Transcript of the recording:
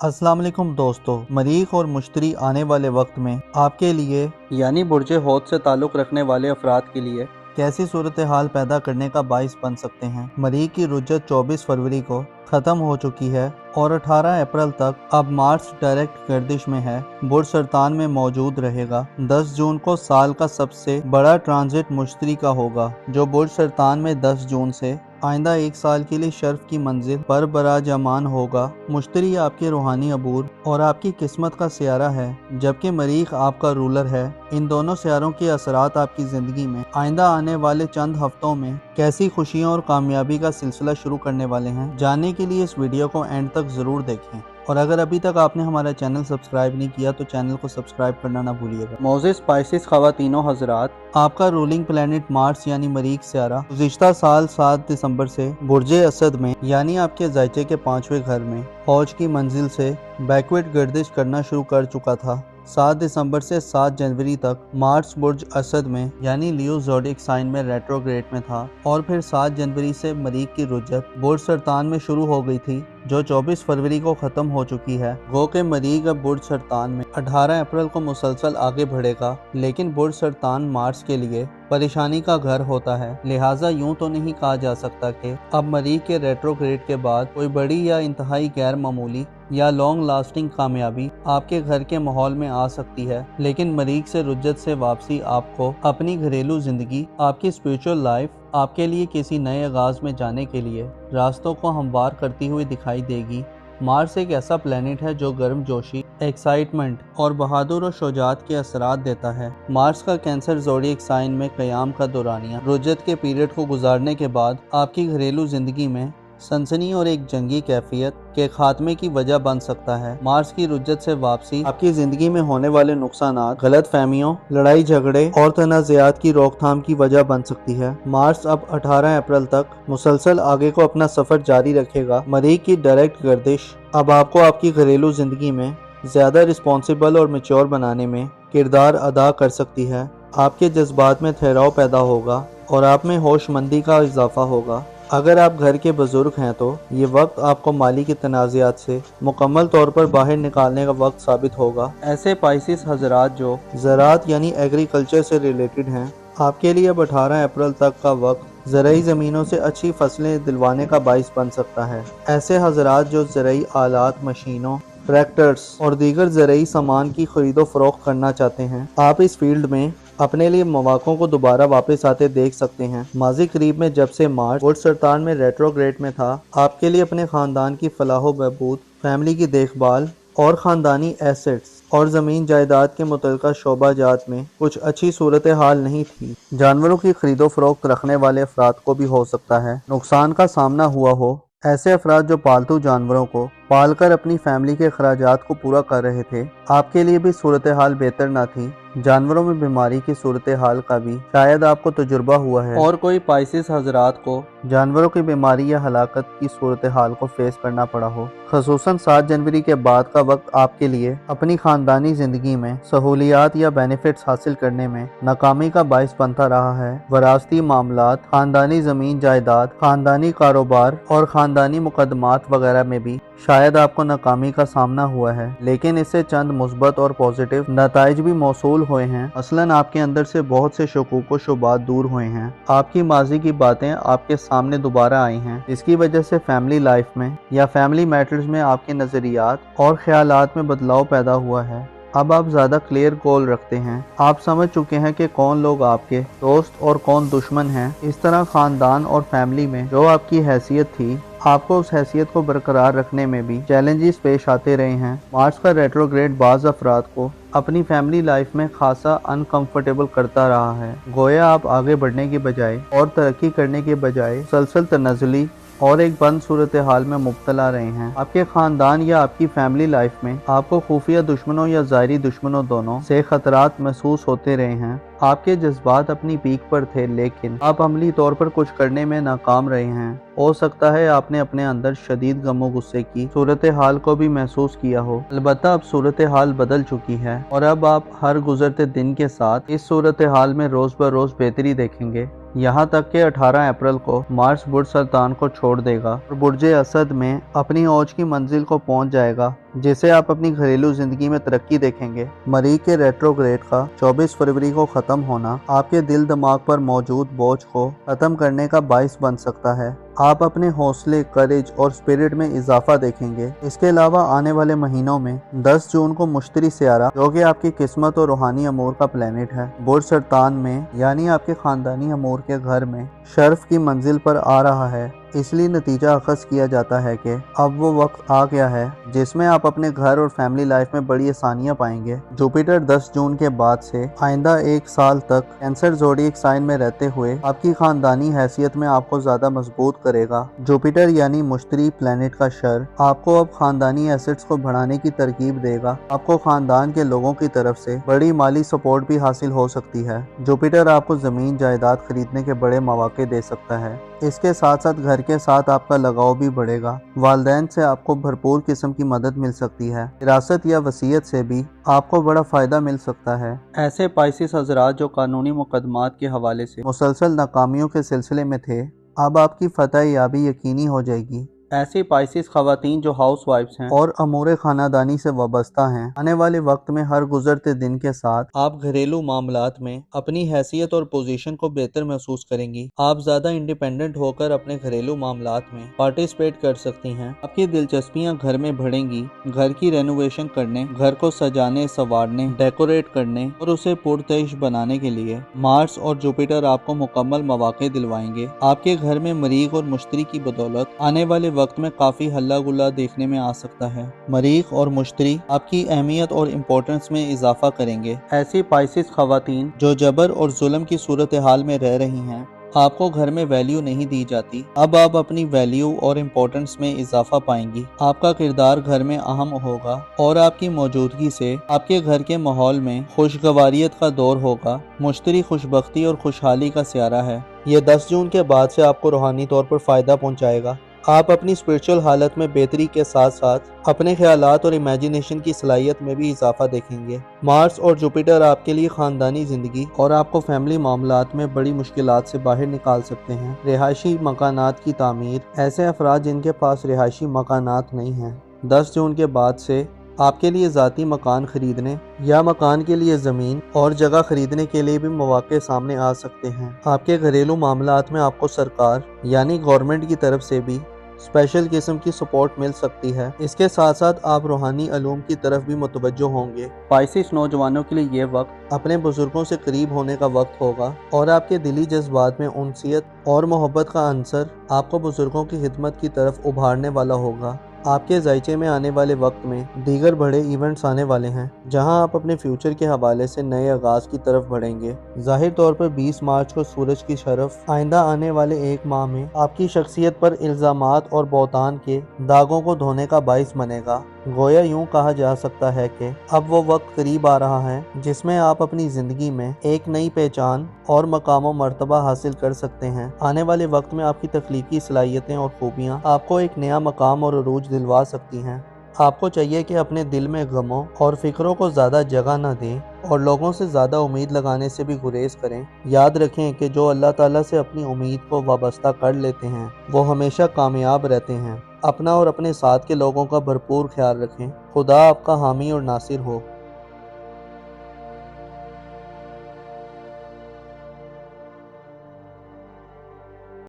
अस्सलाम वालेकुम दोस्तों, मरीख और मुश्तरी आने वाले वक्त में आपके लिए यानी बुर्ज हौद से ताल्लुक़ रखने वाले अफराद के लिए कैसी सूरत हाल पैदा करने का बाइस बन सकते हैं। मरीख की रुज्जत 24 फरवरी को ख़त्म हो चुकी है और 18 अप्रैल तक अब मार्स डायरेक्ट गर्दिश में है। बुर्ज सरतान में मौजूद रहेगा। 10 जून को साल का सबसे बड़ा ट्रांजिट मुश्तरी का होगा, जो बुर्ज सरतान में 10 जून से आइंदा 1 साल के लिए शर्फ की मंजिल पर बराजमान होगा। मुश्तरी आपके रूहानी अबूर और आपकी किस्मत का सियारा है, जबकि मरीख आपका रूलर है। इन दोनों सियारों के असरात आपकी ज़िंदगी में आइंदा आने वाले चंद हफ्तों में कैसी खुशियों और कामयाबी का सिलसिला शुरू करने वाले हैं। जानने के लिए इस वीडियो को एंड तक ज़रूर देखें, और अगर अभी तक आपने हमारा चैनल सब्सक्राइब नहीं किया तो चैनल को सब्सक्राइब करना ना भूलिएगा। मौज़े स्पाइसिस ख़वातीनों हज़रात, आपका रूलिंग प्लैनेट मार्स यानी मरीख सियारा गुज़िश्ता साल 7 दिसंबर से बुर्ज असद में यानी आपके ज़ायचे के 5वें घर में फौज की मंजिल से बैकवर्ड गर्दिश करना शुरू कर चुका था। 7 दिसंबर से 7 जनवरी तक मार्स बुर्ज असद में यानी लियो ज़ोडिएक साइन में रेट्रोग्रेड में था, और फिर 7 जनवरी से मरीख की रुज्जत बुर्ज सरतान में शुरू हो गई थी, जो 24 फरवरी को ख़त्म हो चुकी है। गो के मरीख अब बुर्ज सरतान में 18 अप्रैल को मुसलसल आगे बढ़ेगा, लेकिन बुर्ज सरतान मार्स के लिए परेशानी का घर होता है। लिहाजा यूं तो नहीं कहा जा सकता कि अब मरीख के रेट्रोग्रेड के बाद कोई बड़ी या इंतहाई गैर मामूली या लॉन्ग लास्टिंग कामयाबी आपके घर के माहौल में आ सकती है, लेकिन मरीख से रुज्जत से वापसी आपको अपनी घरेलू जिंदगी, आपकी स्पिरिचुअल लाइफ, आपके लिए किसी नए आगाज में जाने के लिए रास्तों को हमवार करती हुई दिखाई देगी। मार्स एक ऐसा प्लेनेट है जो गर्मजोशी, एक्साइटमेंट और बहादुर और शुजाअत के असरात देता है। मार्स का कैंसर ज़ोडिएक साइन में क़याम का दौरानिया रुज्जत के पीरियड को गुजारने के बाद आपकी घरेलू जिंदगी में सनसनी और एक जंगी कैफियत के खात्मे की वजह बन सकता है। मार्स की रुज्जत से वापसी आपकी जिंदगी में होने वाले नुकसानात, गलत फहमियों, लड़ाई झगड़े और तनाज़ात की रोकथाम की वजह बन सकती है। मार्स अब 18 अप्रैल तक मुसलसल आगे को अपना सफर जारी रखेगा। मरीख की डायरेक्ट गर्दिश अब आपको आपकी घरेलू जिंदगी में ज्यादा रिस्पॉन्सिबल और मैच्योर बनाने में किरदार अदा कर सकती है। आपके जज्बात में ठहराव पैदा होगा और आप में होशमंदी का इजाफा होगा। अगर आप घर के बुजुर्ग हैं तो ये वक्त आपको माली के तनाज़ात से मुकम्मल तौर पर बाहर निकालने का वक्त साबित होगा। ऐसे पाइसिस हजरात जो ज़राअत यानी एग्रीकल्चर से रिलेटेड हैं, आपके लिए अब 18 अप्रैल तक का वक्त ज़राई ज़मीनों से अच्छी फसलें दिलवाने का बाइस बन सकता है। ऐसे हजरात जो ज़राई आलात, मशीनों, ट्रैक्टर्स और दीगर ज़राई सामान की खरीदो फरोख्त करना चाहते हैं, आप इस फील्ड में अपने लिए मौक़ों को दोबारा वापस आते देख सकते हैं। माजी करीब में जब से मार्स बुर्ज सरतान में रेट्रोग्रेड में था, आपके लिए अपने ख़ानदान की फलाह व बहबूद, फैमिली की देखभाल और ख़ानदानी एसेट्स और ज़मीन जायदाद के मुतल्लिक़ा शोबाजात में कुछ अच्छी सूरत हाल नहीं थी। जानवरों की खरीदो फरोख्त रखने वाले अफराद को भी हो सकता है नुकसान का सामना हुआ हो। ऐसे अफराद जो पालतू जानवरों को पालकर अपनी फैमिली के अखराजात को पूरा कर रहे थे, आपके लिए भी सूरत हाल बेहतर ना थी। जानवरों में बीमारी की सूरत हाल का भी शायद आपको तजुर्बा हुआ है, और कोई पाइसिस हजरात को जानवरों की बीमारी या हलाकत की सूरत हाल को फेस करना पड़ा हो। खसूसन 7 जनवरी के बाद का वक्त आपके लिए अपनी खानदानी जिंदगी में सहूलियात या बेनिफिट्स हासिल करने में नाकामी का बाइस बनता रहा है। वरासती मामलात, खानदानी जमीन जायदाद, खानदानी कारोबार और खानदानी मुकदमात वगैरह में भी शायद आपको नाकामी का सामना हुआ है, लेकिन इससे चंद मुस्बत और पॉजिटिव नताइज भी मौसूल हुए हैं। मसलन आपके अंदर से बहुत से शकूक व शुबात दूर हुए हैं। आपकी माजी की बातें आपके सामने दोबारा आई हैं, इसकी वजह से फैमिली लाइफ में या फैमिली मैटर्स में आपके नज़रियात और ख्यालात में बदलाव पैदा हुआ है। अब आप ज़्यादा क्लियर गोल रखते हैं। आप समझ चुके हैं कि कौन लोग आपके दोस्त और कौन दुश्मन हैं। इस तरह ख़ानदान और फैमिली में जो आपकी हैसियत थी, आपको उस हैसियत को बरकरार रखने में भी चैलेंजेस पेश आते रहे हैं। मार्स का रेट्रोग्रेड बाज़ अफराद को अपनी फैमिली लाइफ में खासा अनकंफर्टेबल करता रहा है। गोया आप आगे बढ़ने की बजाय और तरक्की करने के बजाय मुसलसल तनज़ुली और एक बंद सूरत हाल में मुब्तला रहे हैं। आपके खानदान या आपकी फैमिली लाइफ में आपको खुफिया दुश्मनों या ज़ाहिरी दुश्मनों दोनों से खतरात महसूस होते रहे हैं। आपके जज्बात अपनी पीक पर थे, लेकिन आप अमली तौर पर कुछ करने में नाकाम रहे हैं। हो सकता है आपने अपने अंदर शदीद गमो गुस्से की सूरत हाल को भी महसूस किया हो। अलबत्ता अब सूरत हाल बदल चुकी है और अब आप हर गुजरते दिन के साथ इस सूरत हाल में रोज़ ब रोज़ बेहतरी देखेंगे। यहाँ तक कि 18 अप्रैल को मार्स बुर्ज सरतान को छोड़ देगा और बुर्ज असद में अपनी औज की मंजिल को पहुँच जाएगा। जिससे आप अपनी घरेलू जिंदगी में तरक्की देखेंगे। मरीख के रेट्रोग्रेड का 24 फरवरी को खत्म होना आपके दिल दिमाग पर मौजूद बोझ को खत्म करने का बाइस बन सकता है। आप अपने हौसले, करेज और स्पिरिट में इजाफा देखेंगे। इसके अलावा आने वाले महीनों में 10 जून को मुश्तरी सियारा, जो कि आपकी किस्मत और रूहानी अमूर का प्लेनेट है, बुर्ज सरतान में यानी आपके खानदानी अमूर के घर में शर्फ की मंजिल पर आ रहा है। इसलिए नतीजा अखज़ किया जाता है कि अब वो वक्त आ गया है जिसमें आप अपने घर और फैमिली लाइफ में बड़ी आसानियां पाएंगे। जुपिटर 10 जून के बाद से आइंदा 1 साल तक कैंसर ज़ोडिएक साइन में रहते हुए आपकी खानदानी हैसियत में आपको ज्यादा मजबूत करेगा। जुपिटर यानी मुश्तरी प्लेनेट का शर आपको अब खानदानी एसेट्स को बढ़ाने की तरकीब देगा। आपको खानदान के लोगों की तरफ से बड़ी माली सपोर्ट भी हासिल हो सकती है। जुपिटर आपको जमीन जायदाद खरीदने के बड़े मौके दे सकता है। इसके साथ साथ घर के साथ आपका लगाव भी बढ़ेगा। वालिदैन से आपको भरपूर किस्म की मदद मिल सकती है। विरासत या वसीयत से भी आपको बड़ा फायदा मिल सकता है। ऐसे पाइसिस हजरात जो कानूनी मुकदमात के हवाले से मुसलसल नाकामियों के सिलसिले में थे, अब आपकी फतह याबी यकीनी हो जाएगी। ऐसी पाइसिस खवातीन जो हाउस वाइफ्स हैं और अमूर खानादानी से वाबस्ता हैं, आने वाले वक्त में हर गुजरते दिन के साथ आप घरेलू मामलात में अपनी हैसियत और पोजीशन को बेहतर महसूस करेंगी। आप ज्यादा इंडिपेंडेंट होकर अपने घरेलू मामलात में पार्टिसिपेट कर सकती हैं। आपकी दिलचस्पियां घर में बढ़ेंगी। घर की रेनोवेशन करने, घर को सजाने, संवारने, डेकोरेट करने और उसे पुरतश बनाने के लिए मार्स और जुपिटर आपको मुकम्मल मौके दिलवाएंगे। आपके घर में मरीख और मुश्तरी की बदौलत आने वाले वक्त में काफी हल्ला गुल्ला देखने में आ सकता है। मरीख और मुश्तरी आपकी अहमियत और इम्पोर्टेंस में इजाफा करेंगे। ऐसी पाइसिस खवातीन जो जबर और जुल्म की सूरत हाल में रह रही हैं, आपको घर में वैल्यू नहीं दी जाती, अब आप अपनी वैल्यू और इम्पोर्टेंस में इजाफा पाएंगी। आपका किरदार घर में अहम होगा और आपकी मौजूदगी से आपके घर के माहौल में खुशगवारियत का दौर होगा। मुश्तरी खुशबख्ती और खुशहाली का सियारा है। ये 10 जून के बाद से आपको रूहानी तौर पर फायदा पहुंचाएगा। आप अपनी स्पिरिचुअल हालत में बेहतरी के साथ साथ अपने ख्यालात और इमेजिनेशन की सलाहियत में भी इजाफा देखेंगे। मार्स और जुपिटर आपके लिए खानदानी जिंदगी और आपको फैमिली मामलात में बड़ी मुश्किलात से बाहर निकाल सकते हैं। रिहायशी मकानात की तामीर, ऐसे अफराद जिनके पास रिहायशी मकानात नहीं हैं, 10 जून के बाद से आपके लिए ज़ाती मकान खरीदने या मकान के लिए ज़मीन और जगह खरीदने के लिए भी मौके सामने आ सकते हैं। आपके घरेलू मामलात में आपको सरकार यानी गवर्नमेंट की तरफ से भी स्पेशल किस्म की सपोर्ट मिल सकती है। इसके साथ साथ आप रूहानी अलूम की तरफ भी मुतवज्जो होंगे। पाइसिस नौजवानों के लिए ये वक्त अपने बुजुर्गों से करीब होने का वक्त होगा और आपके दिली जज्बात में उनसियत और मोहब्बत का अंसर आपको बुजुर्गों की खिदमत की तरफ उभारने वाला होगा। आपके जायचे में आने वाले वक्त में दीगर बड़े इवेंट्स आने वाले हैं, जहां आप अपने फ्यूचर के हवाले से नए आगाज की तरफ बढ़ेंगे। जाहिर तौर पर 20 मार्च को सूरज की शरफ आइंदा आने वाले 1 माह में आपकी शख्सियत पर इल्जामात और बौतान के दागों को धोने का बाइस बनेगा। गोया यूं कहा जा सकता है कि अब वो वक्त करीब आ रहा है जिसमें आप अपनी जिंदगी में एक नई पहचान और मकाम और मर्तबा हासिल कर सकते हैं। आने वाले वक्त में आपकी तख्लीकी सलाहियतें और खूबियाँ आपको एक नया मकाम और अरूज दिलवा सकती हैं। आपको चाहिए कि अपने दिल में गमों और फिक्रों को ज़्यादा जगह न दें और लोगों से ज़्यादा उम्मीद लगाने से भी गुरेज करें। याद रखें कि जो अल्लाह ताला से अपनी उम्मीद को वाबस्ता कर लेते हैं वो हमेशा कामयाब रहते हैं। अपना और अपने साथ के लोगों का भरपूर ख्याल रखें। खुदा आपका हामी और नासिर हो।